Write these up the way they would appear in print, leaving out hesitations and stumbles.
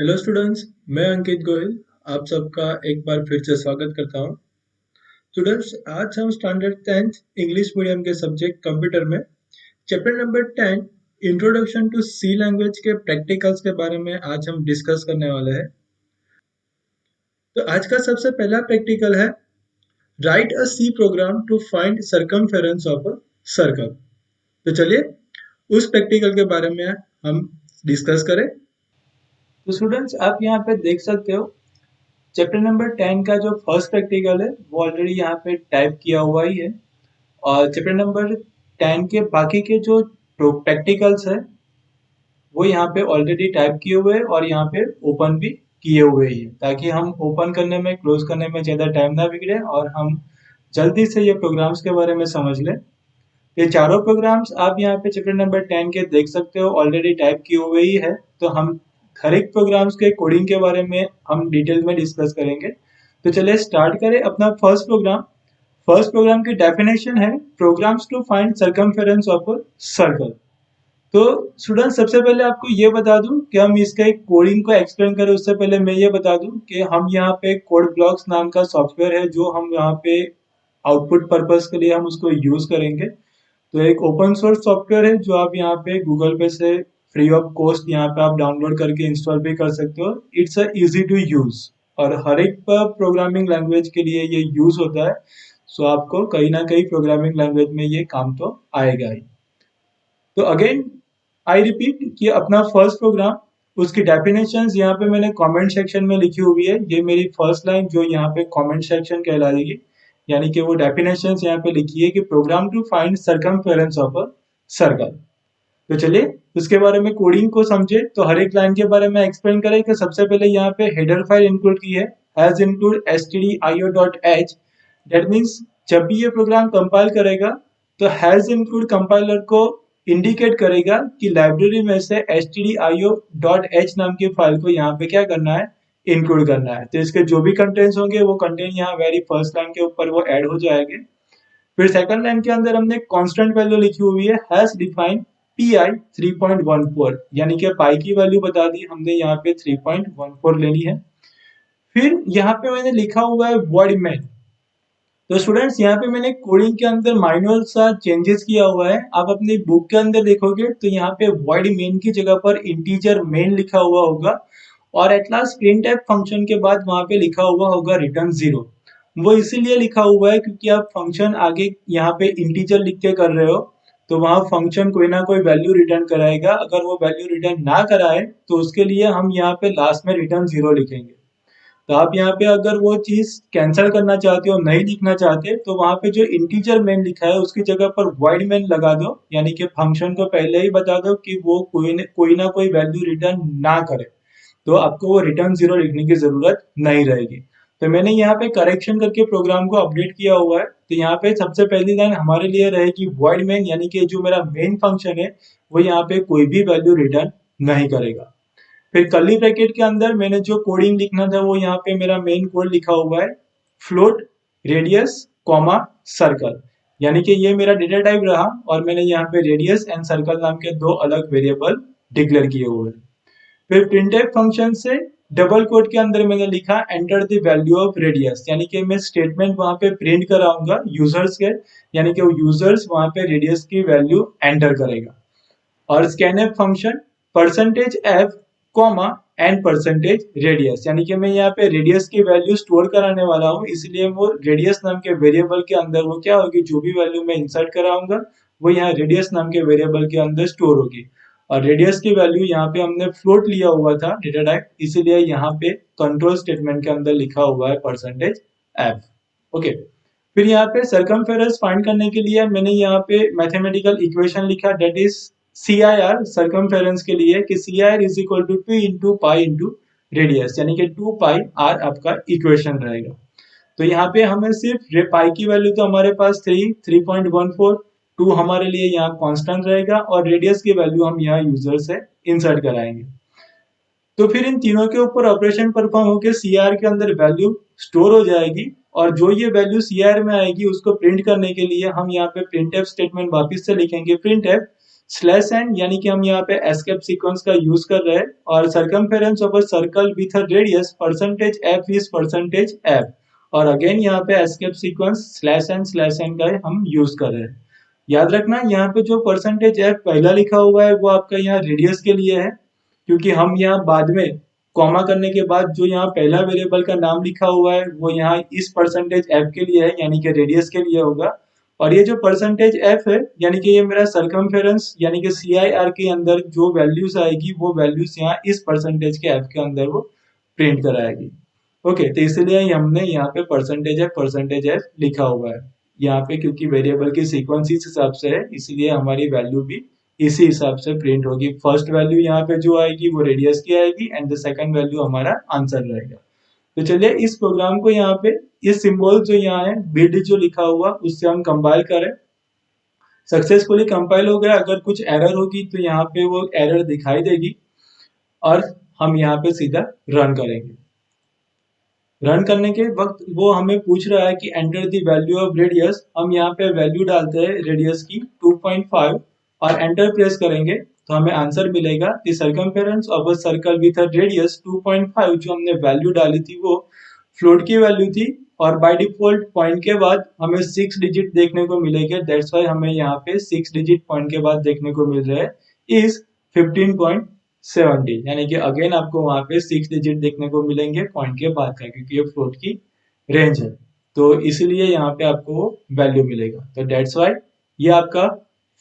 Hello students, मैं अंकित गोयल आप सबका एक बार फिर से स्वागत करता हूँ। स्टूडेंट्स, आज हम स्टैंडर्ड 10th इंग्लिश मीडियम के सब्जेक्ट कंप्यूटर में chapter number 10 introduction to C language के प्रैक्टिकल्स के बारे में आज हम डिस्कस करने वाले हैं। तो आज का सबसे पहला प्रैक्टिकल है write a C program to find circumference of a circle. तो चलिए उस प्रैक्टिकल के बारे में हम डिस्कस करें। तो स्टूडेंट्स, आप यहाँ पे देख सकते हो चैप्टर नंबर 10 का जो फर्स्ट प्रैक्टिकल है वो ऑलरेडी यहाँ पे टाइप किया हुआ ही है। और चैप्टर नंबर 10 के बाकी के जो प्रैक्टिकल्स है वो यहाँ पे ऑलरेडी टाइप किए हुए हैं और यहाँ पे ओपन भी किए हुए ही है, ताकि हम ओपन करने में क्लोज करने में ज़्यादा टाइम ना बिगड़े और हम जल्दी से ये प्रोग्राम्स के बारे में समझ लें। ये चारों प्रोग्राम्स आप यहाँ पे चैप्टर नंबर 10 के देख सकते हो, ऑलरेडी टाइप किए हुए ही है। तो हम हर एक प्रोग्राम्स के कोडिंग के बारे में हम डिटेल में डिस्कस करेंगे। तो चलिए स्टार्ट करें अपना फर्स्ट प्रोग्राम। फर्स्ट प्रोग्राम की डेफिनेशन है programs to find circumference of a circle. तो स्टूडेंट, सबसे पहले आपको ये बता दूं कि हम इसका एक कोडिंग को एक्सप्लेन करें उससे पहले मैं ये बता दूं कि हम यहाँ पे कोड ब्लॉक्स नाम का सॉफ्टवेयर है जो हम यहाँ पे आउटपुट पर्पस के लिए हम उसको यूज करेंगे। तो एक ओपन सोर्स सॉफ्टवेयर है जो आप यहाँ पे गूगल पे से फ्री ऑफ कॉस्ट यहाँ पे आप डाउनलोड करके इंस्टॉल भी कर सकते हो। It's a easy to use और हर एक प्रोग्रामिंग लैंग्वेज के लिए ये यूज होता है। सो आपको कहीं ना कहीं प्रोग्रामिंग लैंग्वेज में ये काम तो आएगा ही। तो अगेन आई रिपीट कि अपना फर्स्ट प्रोग्राम उसकी डेफिनेशंस यहाँ पे मैंने कमेंट सेक्शन में लिखी हुई है। ये मेरी फर्स्ट लाइन जो यहाँ पे कमेंट सेक्शन कहलाएगी, यानी कि वो डेफिनेशंस यहाँ पे लिखी है कि program to find circumference of a circle. तो चलिए उसके बारे में कोडिंग को समझे। तो हर एक लाइन के बारे में एक्सप्लेन करें कि सबसे पहले यहाँ पे हेडर फाइल इंक्लूड की है has include stdio.h। That means जब भी ये प्रोग्राम कंपाइल करेगा तो हैज इंक्लूड कंपाइलर को इंडिकेट करेगा कि लाइब्रेरी में से stdio.h नाम की फाइल को यहाँ पे क्या करना है, इंक्लूड करना है। तो इसके जो भी कंटेंट्स होंगे वो कंटेंट यहाँ वेरी फर्स्ट लाइन के ऊपर वो ऐड हो जाएंगे। फिर सेकंड लाइन के अंदर हमने कांस्टेंट वैल्यू लिखी हुई है हैज डिफाइंड पीआई 3.14, यानी कि पाई की वैल्यू बता दी हमने यहाँ पे 3.14 लेनी है। फिर यहाँ पे मैंने लिखा हुआ है वर्ड मेन। तो स्टूडेंट्स, यहाँ पे मैंने कोडिंग के अंदर माइनर सा चेंजेस किया हुआ है। आप अपनी बुक के अंदर देखोगे तो यहाँ पे वर्ड मेन की जगह पर इंटीजर मेन लिखा हुआ होगा और एट लास्ट प्रिंटफ फंक्शन के बाद वहां पे लिखा हुआ होगा रिटर्न 0। वो इसीलिए लिखा हुआ है क्योंकि आप फंक्शन आगे यहाँ पे इंटीजर लिख के कर रहे हो, तो वहां फंक्शन कोई ना कोई वैल्यू रिटर्न कराएगा। अगर वो वैल्यू रिटर्न ना कराए तो उसके लिए हम यहाँ पे लास्ट में रिटर्न 0 लिखेंगे। तो आप यहाँ पे अगर वो चीज कैंसिल करना चाहते हो, नहीं लिखना चाहते, तो वहां पे जो इंटीजर मेन लिखा है उसकी जगह पर वॉइड मेन लगा दो, यानी कि फंक्शन को पहले ही बता दो कि वो कोई ना कोई वैल्यू रिटर्न ना करे, तो आपको वो रिटर्न 0 लिखने की जरूरत नहीं रहेगी। तो मैंने यहाँ पे करेक्शन करके प्रोग्राम को अपडेट किया हुआ है। तो यहाँ पे सबसे पहली लाइन हमारे लिए रहेगी वॉइड मेन, यानी कि जो मेरा मेन फंक्शन है वो यहाँ पे कोई भी वैल्यू रिटर्न नहीं करेगा। फिर कर्ली ब्रैकेट के अंदर मैंने जो कोडिंग लिखना था वो यहाँ पे मेरा मेन कोड लिखा हुआ है फ्लोट रेडियस कॉमा सर्कल, यानी कि ये मेरा डेटा टाइप रहा और मैंने यहाँ पे रेडियस एंड सर्कल नाम के दो अलग वेरिएबल डिक्लेयर किए हुए हैं। फिर प्रिंटफ फंक्शन से डबल कोट के अंदर मैंने लिखा enter the value of radius, यानी कि मैं स्टेटमेंट वहां पे प्रिंट कराऊंगा यूजर्स के, यानी कि वो यूजर्स वहां पे रेडियस की वैल्यू एंटर करेगा। और scanf function percentage F comma and percentage radius, यानी कि मैं यहाँ पे रेडियस की वैल्यू स्टोर कराने वाला हूँ, इसलिए वो रेडियस नाम के वेरिएबल के अंदर वो क्या होगी, जो भी वैल्यू मैं इंसर्ट कराऊंगा वो यहाँ रेडियस नाम के वेरिएबल के अंदर स्टोर होगी। और रेडियस की वैल्यू यहाँ पे हमने फ्लोट लिया हुआ था डेटा टाइप, इसीलिए यहाँ पे कंट्रोल स्टेटमेंट के अंदर लिखा हुआ है परसेंटेज एफ। ओके। फिर यहाँ पे सरकमफेरेंस फाइंड करने के लिए मैंने यहाँ पे मैथमेटिकल इक्वेशन लिखा, that is C I R circumference के लिए कि C I R is equal to 2 into pi into radius, यानी कि 2 पाई आर आपका इक्वेशन रहेगा। तो यहाँ पे हमें सिर्फ पाई की वैल्यू तो हमारे पास 3.14, 2 हमारे लिए यहाँ कांस्टेंट रहेगा और रेडियस की वैल्यू हम यहाँ यूजर से इंसर्ट कराएंगे। तो फिर इन तीनों के ऊपर ऑपरेशन परफॉर्म होकर सी आर के अंदर वैल्यू स्टोर हो जाएगी और जो ये वैल्यू सी आर में आएगी उसको प्रिंट करने के लिए हम यहाँ पे प्रिंट एफ स्टेटमेंट वापिस से लिखेंगे, प्रिंट एफ /n यानी कि हम यहाँ पे एस्केप सीक्वेंस का यूज कर रहे हैं, और circumference of a circle with a radius %f is %f, और अगेन यहाँ पे एस्केप सीक्वेंस /n का हम यूज कर रहे हैं। याद रखना यहाँ पे जो %f पहला लिखा हुआ है वो आपका यहाँ रेडियस के लिए है, क्योंकि हम यहाँ बाद में कॉमा करने के बाद जो यहाँ पहला वेरिएबल का नाम लिखा हुआ है वो यहाँ इस %f के लिए है, यानी कि रेडियस के लिए होगा। और ये जो %f है यानी कि ये मेरा सर्कमफेरेंस यानी कि CIR के अंदर जो वैल्यूज आएगी वो वैल्यूज यहाँ इस परसेंटेज के f के अंदर वो प्रिंट कराएगी। ओके, तो इसलिए हमने यहाँ पे %f लिखा हुआ है यहाँ पे, क्योंकि वेरिएबल की सीक्वेंस इस हिसाब से है, इसलिए हमारी वैल्यू भी इसी हिसाब से प्रिंट होगी। फर्स्ट वैल्यू यहाँ पे जो आएगी वो रेडियस की आएगी एंड द सेकंड वैल्यू हमारा आंसर रहेगा। तो चलिए इस प्रोग्राम को यहाँ पे इस सिंबल जो यहाँ है बिड जो लिखा हुआ उससे हम कंपाइल करें। सक्सेसफुली कंपाइल हो गया। अगर कुछ एरर होगी तो यहाँ पे वो एरर दिखाई देगी और हम यहाँ पे सीधा रन करेंगे। रन करने के वक्त वो हमें पूछ रहा है कि enter the value of radius. हम यहाँ पे वैल्यू डालते हैं रेडियस की 2.5 और एंटर प्रेस करेंगे तो हमें आंसर मिलेगा the circumference of a circle with a radius 2.5। जो हमने वैल्यू डाली थी वो फ्लोट की वैल्यू थी और बाय डिफॉल्ट पॉइंट के बाद हमें 6 डिजिट देखने को मिलेंगे। दैट्स व्हाई हमें यहाँ पे 6 डिजिट पॉइंट के बाद देखने को मिल रहा है इज 15.70, यानी कि अगेन आपको वहां पे 6 डिजिट देखने को मिलेंगे पॉइंट के बाद का, क्योंकि ये फ्लोट की रेंज है तो इसलिए यहाँ पे आपको वैल्यू मिलेगा। तो दैट्स व्हाई ये आपका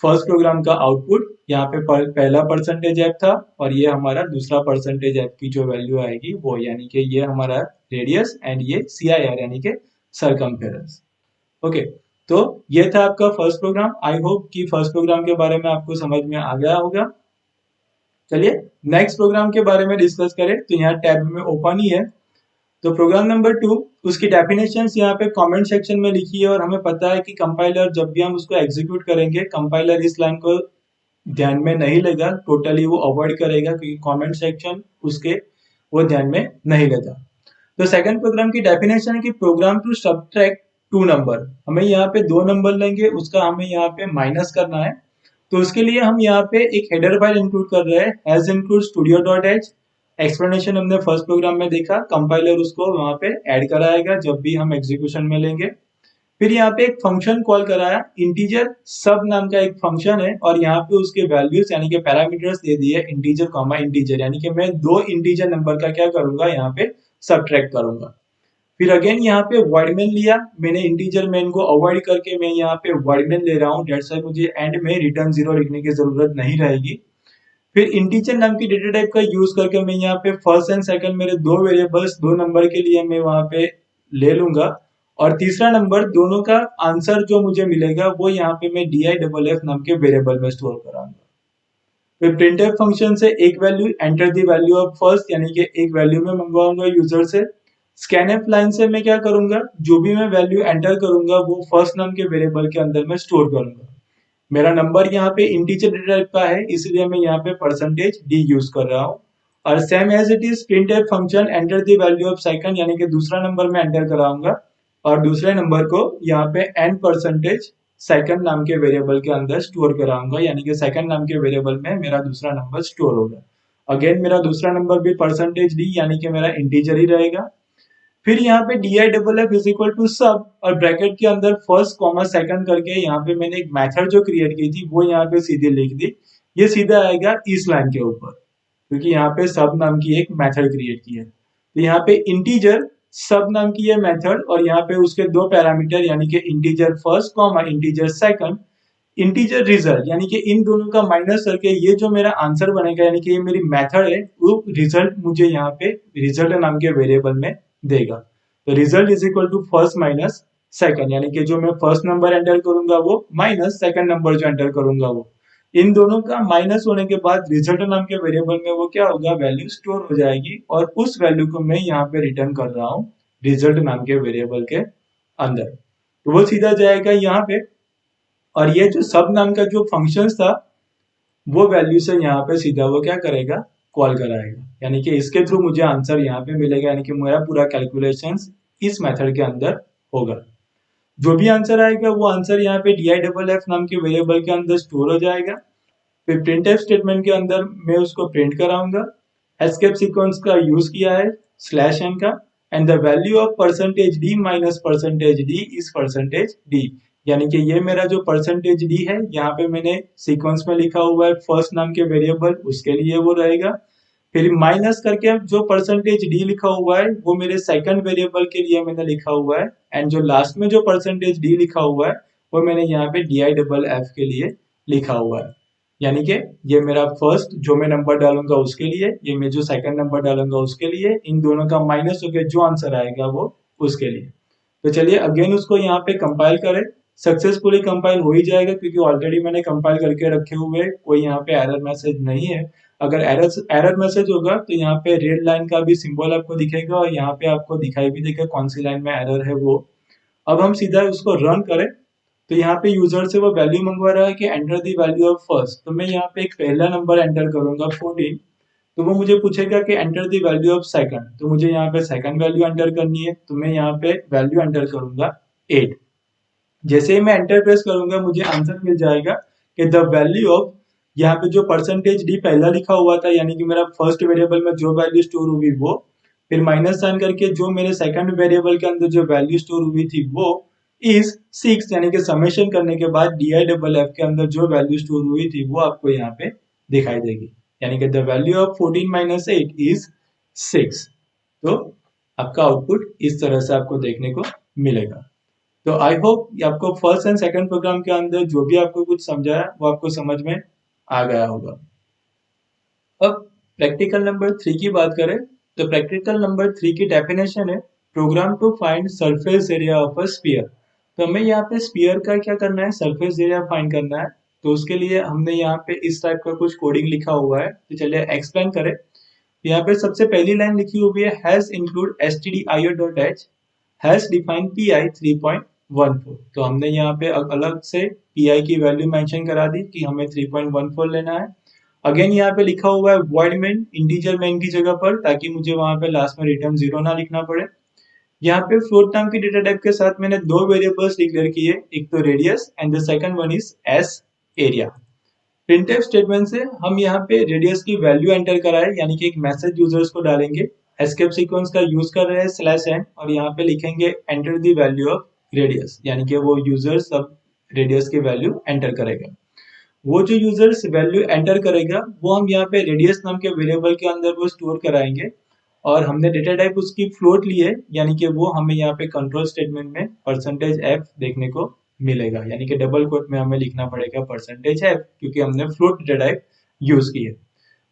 फर्स्ट प्रोग्राम का आउटपुट यहाँ पे पहला %f था और ये हमारा दूसरा %f की जो वैल्यू आएगी वो, यानी कि ये हमारा रेडियस एंड ये CIR यानी कि सर्कमफेरेंस। ओके, तो ये था आपका फर्स्ट प्रोग्राम। आई होप कि फर्स्ट प्रोग्राम के बारे में आपको समझ में आ गया होगा। चलिए नेक्स्ट प्रोग्राम के बारे में डिस्कस करें। तो यहाँ टैब में ओपन ही है। तो प्रोग्राम नंबर 2, उसकी डेफिनेशंस यहाँ पे कमेंट सेक्शन में लिखी है और हमें पता है कि कंपाइलर जब भी हम उसको एग्जीक्यूट करेंगे कंपाइलर इस लाइन को ध्यान में नहीं लेगा, टोटली वो अवॉइड करेगा क्योंकि कमेंट सेक्शन उसके वो ध्यान में नहीं लेता। तो सेकंड प्रोग्राम की डेफिनेशन है कि प्रोग्राम टू सब्ट्रैक्ट 2 नंबर। हमें यहाँ पे 2 नंबर लेंगे, उसका हमें यहाँ पे माइनस करना है। तो उसके लिए हम यहाँ पे एक हेडर फाइल इंक्लूड कर रहे हैं एज इंक्लूड studio.h। एक्सप्लेनेशन हमने फर्स्ट प्रोग्राम में देखा, कंपाइलर उसको वहां पे ऐड कराएगा जब भी हम एग्जीक्यूशन में लेंगे। फिर यहाँ पे एक फंक्शन कॉल कराया, इंटीजर सब नाम का एक फंक्शन है और यहाँ पे उसके वैल्यूज यानी कि पैरामीटर्स दे दिए इंटीजर कॉमा इंटीजर, यानी कि मैं 2 इंटीजर नंबर का क्या करूंगा यहाँ पे सब्ट्रैक्ट करूंगा। फिर अगेन यहाँ पे वर्ड मेन लिया मैंने, इंटीजर मेन को अवॉइड करके मैं यहाँ पे वर्ड मेन ले रहा हूँ। डेट्स व्हाई मुझे एंड में रिटर्न 0 लिखने की जरूरत नहीं रहेगी। फिर इंटीजर नाम की डेटा टाइप का यूज करके मैं यहाँ पे फर्स्ट एंड सेकंड मेरे 2 वेरिएबल्स 2 नंबर के लिए मैं वहां पे ले लूंगा और तीसरा नंबर दोनों का आंसर जो मुझे मिलेगा वो यहाँ पे मैं DIFF नाम के वेरिएबल में स्टोर कराऊंगा। फिर printf फंक्शन से एक value enter the value of first, यानी कि एक वैल्यू में मंगवाऊंगा यूजर से। स्कैनफ लाइन से मैं क्या करूंगा, जो भी मैं वैल्यू एंटर करूंगा वो फर्स्ट नाम के वेरिएबल के अंदर मैं स्टोर करूंगा। मेरा नंबर यहाँ पे इंटीजर डेटा टाइप का है इसलिए मैं यहाँ पे %d यूज कर रहा हूँ। और same as it is printf function enter the value of second, यानी कि दूसरा नंबर मैं एंटर कराऊंगा और दूसरे नंबर को यहाँ पे n%second नाम के वेरिएबल के अंदर स्टोर कराऊंगा, यानी कि सेकंड नाम के वेरिएबल में मेरा दूसरा नंबर स्टोर होगा। अगेन मेरा दूसरा नंबर भी %d यानी कि मेरा इंटीजर ही रहेगा। फिर यहाँ पे DIFF इज इक्वल टू सब और ब्रैकेट के अंदर फर्स्ट कॉमा सेकंड करके यहाँ पे मैंने एक मेथड जो क्रिएट की थी वो यहाँ पे सीधे लिख दी। ये सीधा आएगा इस लाइन के ऊपर क्योंकि यहाँ पे सब नाम की एक मेथड क्रिएट की है। तो यहाँ पे इंटीजर सब नाम की ये मेथड और यहाँ पे उसके 2 पैरामीटर यानी कि integer first comma integer second, integer result, यानी कि इन दोनों का माइनस करके ये जो मेरा आंसर बनेगा यानी कि ये मेरी मेथड है वो रिजल्ट मुझे यहाँ पे रिजल्ट नाम के वेरिएबल में देगा। तो result is equal to first minus second, यानी कि जो मैं फर्स्ट नंबर एंटर करूंगा वो माइनस सेकंड नंबर जो एंटर करूंगा वो, इन दोनों का माइनस होने के बाद रिजल्ट नाम के वेरिएबल में वो क्या होगा, वैल्यू स्टोर हो जाएगी और उस वैल्यू को मैं यहाँ पे रिटर्न कर रहा हूँ रिजल्ट नाम के वेरिएबल के अंदर। तो वो सीधा जाएगा यहाँ पे और ये जो सब नाम का जो फंक्शन था वो वैल्यू से यहाँ पे सीधा वो क्या करेगा, कॉल कराएगा, यानी कि इसके थ्रू मुझे आंसर यहाँ पे मिलेगा, यानी कि मेरा पूरा कैलकुलेशंस इस मेथड के अंदर होगा। जो भी आंसर आएगा वो आंसर यहाँ पे DIFF नाम के वेरिएबल के अंदर स्टोर हो जाएगा। फिर printf स्टेटमेंट के अंदर मैं उसको प्रिंट कराऊंगा, एस्केप सीक्वेंस का यूज किया है /n का, and the value of %d minus %d is %d, यानी कि ये मेरा जो %d है यहाँ पे मैंने सीक्वेंस में लिखा हुआ है फर्स्ट नाम के वेरिएबल, उसके लिए वो रहेगा। फिर माइनस करके जो %d लिखा हुआ है वो मेरे सेकंड वेरिएबल के लिए मैंने लिखा हुआ है, एंड जो लास्ट में जो %d लिखा हुआ है वो मैंने यहाँ पे DIFF के लिए लिखा हुआ है, यानी कि ये मेरा फर्स्ट जो मैं नंबर डालूंगा उसके लिए, ये मैं जो सेकंड नंबर डालूंगा उसके लिए, इन दोनों का माइनस होकर जो आंसर आएगा वो उसके लिए। तो चलिए अगेन उसको यहाँ पे कंपाइल करें। सक्सेसफुली कंपाइल हो ही जाएगा क्योंकि ऑलरेडी मैंने कंपाइल करके रखे हुए, कोई यहाँ पे एरर मैसेज नहीं है। अगर एरर मैसेज होगा तो यहाँ पे रेड लाइन का भी सिंबल आपको दिखेगा और यहाँ पे आपको दिखाई भी देगा कौन सी लाइन में एरर है वो। अब हम सीधा उसको रन करें तो यहाँ पे यूजर से वो वैल्यू मंगवा रहा है कि enter the value of first, तो मैं यहाँ पे एक पहला नंबर एंटर करूंगा 14, तो वो मुझे पूछेगा कि enter the value of second, तो मुझे यहाँ पे सेकंड वैल्यू एंटर करनी है, तो मैं यहाँ पे वैल्यू एंटर करूंगा 8। जैसे ही मैं एंटर प्रेस करूंगा मुझे आंसर मिल जाएगा कि द वैल्यू ऑफ, यहाँ पे जो %d पहला लिखा हुआ था यानी कि मेरा फर्स्ट वेरिएबल में जो वैल्यू स्टोर हुई वो, फिर माइनस साइन करके जो मेरे सेकंड वेरिएबल के अंदर जो वैल्यू स्टोर हुई थी वो इज 6, यानी कि समेशन करने के बाद DIFF के अंदर जो वैल्यू स्टोर हुई थी वो आपको यहाँ पे दिखाई देगी, यानी कि द वैल्यू ऑफ 14 - 8 इज 6। तो आपका आउटपुट इस तरह से आपको देखने को मिलेगा। तो आई होप आपको फर्स्ट एंड सेकंड प्रोग्राम के अंदर जो भी आपको कुछ समझाया वो आपको समझ में आ गया होगा। अब प्रैक्टिकल नंबर 3 की बात करें तो प्रैक्टिकल नंबर 3 की डेफिनेशन है program to find surface area of a sphere. तो हमें यहाँ पे स्फीयर का क्या करना है, सरफेस एरिया फाइंड करना है। तो उसके लिए हमने यहाँ पे इस टाइप का कुछ कोडिंग लिखा हुआ है, तो चलिए एक्सप्लेन करें। यहाँ पे सबसे पहली लाइन लिखी हुई है has include stdio.h has define pi 3.14। तो हमने यहाँ पे अलग से pi की वैल्यू मेंशन करा दी कि हमें 3.14 लेना है। अगेन यहाँ पे लिखा हुआ है वॉइड मेन इंटीजर मेन की जगह पर, ताकि मुझे वहां पे लास्ट में रिटर्न 0 ना लिखना पड़े। यहाँ पे फ्लोट नाम की डेटा टाइप के साथ मैंने दो वेरिएबल्स डिक्लेयर किए, एक तो radius and the second one is S area. Printf statement से हम यहाँ पे रेडियस की वैल्यू एंटर कराए, यानी कि एक मैसेज यूजर्स को डालेंगे। एस्केप सीक्वेंस का यूज कर रहे हैं /n और यहाँ पे लिखेंगे enter the value of radius, यानी कि वो यूजर सब रेडियस की वैल्यू एंटर करेगा। वो जो यूजर्स वैल्यू एंटर करेगा वो हम यहाँ पे रेडियस नाम के वेरिएबल के अंदर वो स्टोर कराएंगे, और हमने डेटा टाइप उसकी फ्लोट ली है, यानी कि वो हमें यहाँ पे कंट्रोल स्टेटमेंट में %f देखने को मिलेगा, यानी कि डबल कोट में हमें लिखना पड़ेगा %f क्योंकि हमने फ्लोट डेटा टाइप यूज की है।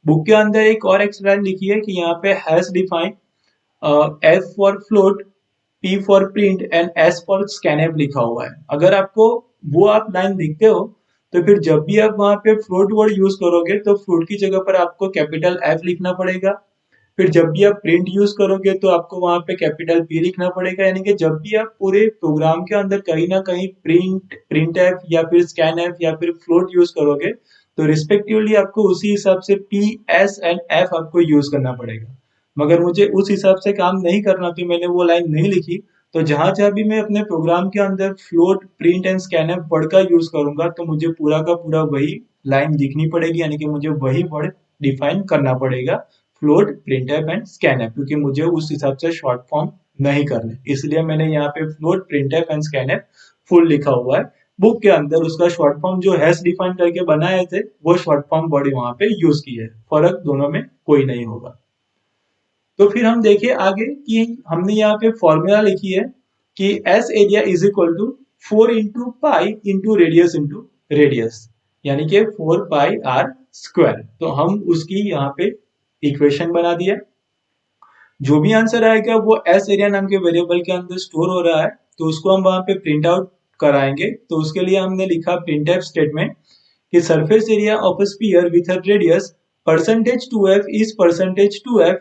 बुक के अंदर एक और एक्सप्लेन लिखी है कि यहाँ पे has define f for float, p for print and s for scanf लिखा हुआ है। अगर आपको वो आप लाइन देखते हो तो फिर जब भी आप वहां पे फ्लोट वर्ड यूज करोगे तो फ्लोट की जगह पर आपको कैपिटल F लिखना पड़ेगा। फिर जब भी आप प्रिंट यूज करोगे तो आपको वहां पे कैपिटल P लिखना पड़ेगा, यानी कि जब भी आप पूरे प्रोग्राम के अंदर कहीं ना कहीं प्रिंट एफ या फिर स्कैन एफ या फिर फ्लोट यूज करोगे तो रिस्पेक्टिवली आपको उसी हिसाब से P, S एंड F आपको यूज करना पड़ेगा। मगर मुझे उस हिसाब से काम नहीं करना तो मैंने वो लाइन नहीं लिखी। तो जहां जहां भी मैं अपने प्रोग्राम के अंदर float, print and scanf word का यूज करूंगा तो मुझे पूरा का पूरा वही लाइन दिखनी पड़ेगी, यानी कि मुझे वही वर्ड डिफाइन करना पड़ेगा फ्लोट, प्रिंटफ एंड स्कैनफ, क्योंकि मुझे उस हिसाब से शॉर्ट फॉर्म नहीं करने, इसलिए मैंने यहाँ पे float, printf and scanf full लिखा हुआ है। बुक के अंदर उसका शॉर्ट फॉर्म जो हैश डिफाइन करके बनाए थे वो शॉर्ट फॉर्म वर्ड वहां पे यूज की है, फर्क दोनों में कोई नहीं होगा। तो फिर हम देखिए आगे कि हमने यहाँ पे फॉर्मूला लिखी है कि S area is equal to 4 into pi into radius, यानी कि 4 पाई आर स्क्वायर। तो हम उसकी यहाँ पे इक्वेशन बना दिया। जो भी आंसर आएगा वो एस एरिया नाम के वेरिएबल के अंदर स्टोर हो रहा है, तो उसको हम वहां पे प्रिंट आउट कराएंगे। तो उसके लिए हमने लिखा प्रिंटफ स्टेटमेंट कि surface area of a sphere with a radius %2f is %2f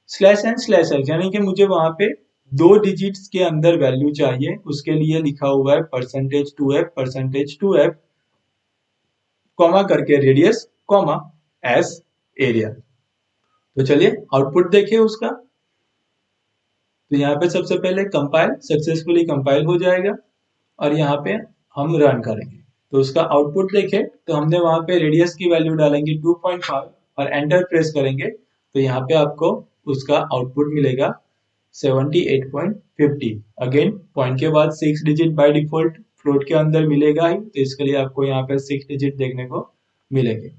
/n/h, यानी कि मुझे वहां पे दो डिजिट्स के अंदर वैल्यू चाहिए, उसके लिए लिखा हुआ है %2f कॉमा करके रेडियस कॉमा एस एरिया। तो चलिए आउटपुट देखिए उसका। तो यहाँ पे सबसे पहले कंपाइल सक्सेसफुली कंपाइल हो जाएगा और यहाँ पे हम रन करेंगे। तो उसका आउटपुट देखें तो हमने वहां पे रेडियस की वैल्यू डालेंगे 2.5 और एंटर प्रेस करेंगे तो यहाँ पे आपको उसका आउटपुट मिलेगा 78.50। अगेन पॉइंट के बाद 6 डिजिट बाय डिफॉल्ट फ्लोट के अंदर मिलेगा ही, तो इसके लिए आपको यहाँ पे 6 डिजिट देखने को मिलेंगे।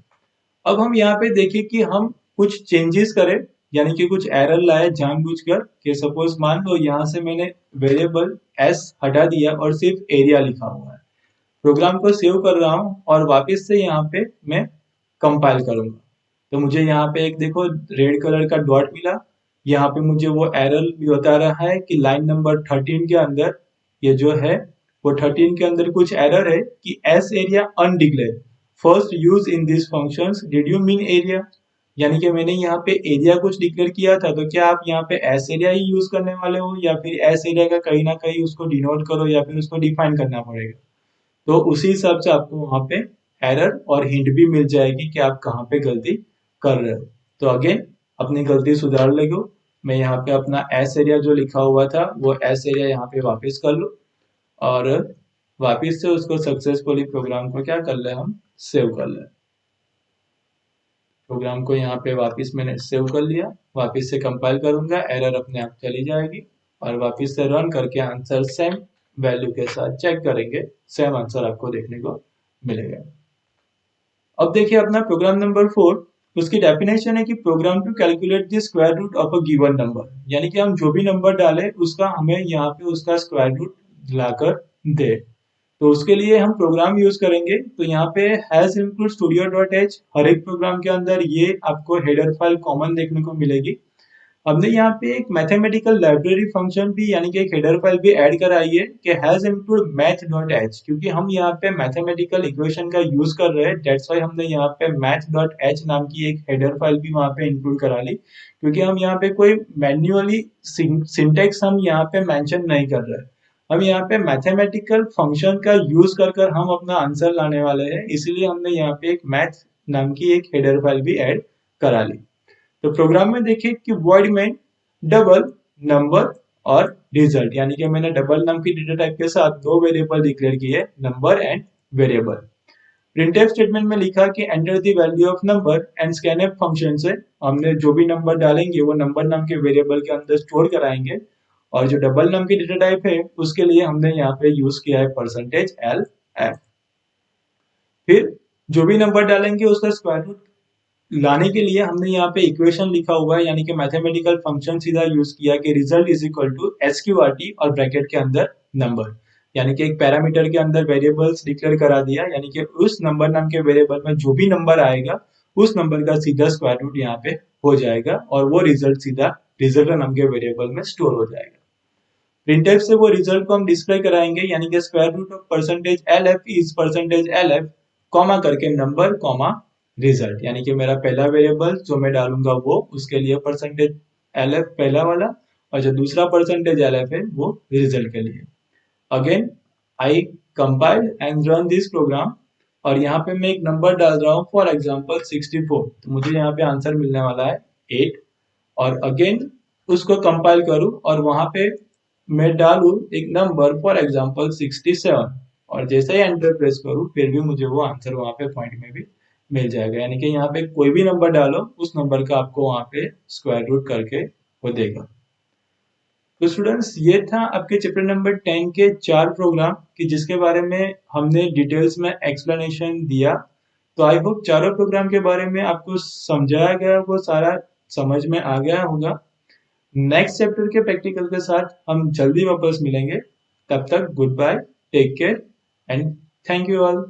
अब हम यहाँ पे देखें कि हम कुछ चेंजेस करें, यानी कि कुछ एरर लाए जानबूझकर कि सपोज मान लो यहाँ से मैंने वेरिएबल s हटा दिया और सिर्फ एरिया लिखा हुआ है। प्रोग्राम को सेव कर रहा हूँ और वापस से यहाँ पे मैं कंपाइल करूंगा तो मुझे यहाँ पे एक देखो रेड कलर का डॉट मिला। यहाँ पे मुझे वो एरर भी बता रहा है कि लाइन नंबर 13 के अंदर ये जो है वो 13 के अंदर कुछ एरर है कि S area undeclared first use in this functions did you mean area, यानी कि मैंने यहाँ पे एरिया कुछ डिक्लेयर किया था तो क्या आप यहाँ पे एस एरिया ही यूज करने वाले हो या फिर एस एरिया का कहीं ना कहीं उसको डिनोट करो या फिर उसको डिफाइन करना पड़ेगा। तो उसी हिसाब से आपको वहां पे एरर और हिंट भी मिल जाएगी कि आप कहाँ पे गलती कर रहे हो। तो अगेन अपनी गलती सुधार लेगो। मैं यहाँ पे अपना एस एरिया जो लिखा हुआ था वो एस एरिया यहाँ पे वापस कर लो और वापस से उसको सक्सेसफुली प्रोग्राम को क्या कर ले हम सेव कर ले। प्रोग्राम को यहाँ पे वापस मैंने सेव कर लिया, वापस से कंपाइल करूंगा, एरर अपने आप चली जाएगी और वापस से रन करके आंसर सेम वैल्यू के साथ चेक करेंगे, सेम आंसर आपको देखने को मिलेगा। अब देखिए अपना प्रोग्राम नंबर 4, उसकी डेफिनेशन है कि program to calculate the square root of a given number, यानी कि हम जो भी नंबर डालें उसका हमें यहाँ पे उसका स्क्वायर रूट लाकर दे। तो उसके लिए हम प्रोग्राम यूज करेंगे तो यहाँ पे hash include studio dot H, हर एक प्रोग्राम के अंदर ये आपको हेडर फाइल कॉमन देखने को मिलेगी। हमने यहाँ पे एक मैथमेटिकल लाइब्रेरी फंक्शन भी यानी कि एक हेडर फाइल भी ऐड कराई है कि has include math dot H, क्योंकि हम यहाँ पे मैथमेटिकल इक्वेशन का यूज कर रहे हैं, दैट्स व्हाई हमने यहाँ पे मैथ डॉट एच नाम की एक हेडर फाइल भी वहाँ पे इंक्लूड करा ली, क्योंकि हम यहाँ पे कोई मैन्युअली सिंटेक्स हम यहाँ पे मेंशन नहीं कर रहे हैं। हम यहाँ पे मैथमेटिकल फंक्शन का यूज कर कर हम अपना आंसर लाने वाले हैं, इसीलिए हमने यहाँ पे एक मैथ नाम की एक हेडर फाइल भी ऐड करा ली। तो प्रोग्राम में देखिए कि वॉइड में डबल नंबर और रिजल्ट, यानी कि मैंने डबल नाम की डेटा टाइप के साथ दो वेरिएबल डिक्लेयर किए, number and variable. Printf statement में लिखा कि enter the value of number and scanf function से हमने जो भी नंबर डालेंगे वो नंबर नाम के वेरिएबल के अंदर स्टोर कराएंगे और जो डबल नाम की डेटा टाइप है उसके लिए हमने यहाँ पे यूज किया है परसेंटेज एल एफ। फिर जो भी नंबर डालेंगे उसका स्क्वायर रूट लाने के लिए हमने यहाँ पे इक्वेशन लिखा हुआ है, यानी कि मैथमेटिकल फंक्शन सीधा यूज किया कि result is equal to SQRT और ब्रैकेट के अंदर नंबर, यानी कि एक पैरामीटर के अंदर वेरिएबल्स डिक्लेयर करा दिया, यानी कि उस नंबर नाम के वेरिएबल में जो भी नंबर आएगा उस नंबर का सीधा स्क्वायर रूट यहाँ पे हो जाएगा और वो रिजल्ट सीधा रिजल्ट नाम के वेरिएबल में स्टोर हो जाएगा। प्रिंटफ से वो रिजल्ट को हम डिस्प्ले कराएंगे, यानी कि square root of percentage L F is percentage L F comma करके नंबर कॉमा रिजल्ट, यानी कि मेरा पहला वेरिएबल जो मैं डालूंगा वो उसके लिए परसेंटेज एल एफ पहला वाला और जो दूसरा परसेंटेज एल एफ है वो रिजल्ट के लिए। Again I compile and run this program और यहाँ पे मैं एक नंबर डाल रहा हूँ फॉर एग्जांपल 64, तो मुझे यहाँ पे आंसर मिलने वाला है 8 और अगेन उसको कंपाइल करूँ और वहां पे मैं डालूं एक नंबर फॉर एग्जांपल 67 और जैसे ही एंटर प्रेस करूं फिर भी मुझे वो आंसर वहां पे पॉइंट में भी मिल जाएगा, यानी कि यहाँ पे कोई भी नंबर डालो उस नंबर का आपको वहां पे स्क्वायर रूट करके वो देगा। तो स्टूडेंट्स ये था आपके चैप्टर नंबर 10 के 4 प्रोग्राम कि जिसके बारे में हमने डिटेल्स में एक्सप्लेनेशन दिया। तो आई होप चारों प्रोग्राम के बारे में आपको समझाया गया, वो सारा समझ में आ गया होगा। नेक्स्ट चैप्टर के प्रैक्टिकल के साथ हम जल्दी वापस मिलेंगे, तब तक good bye, take care and thank you all.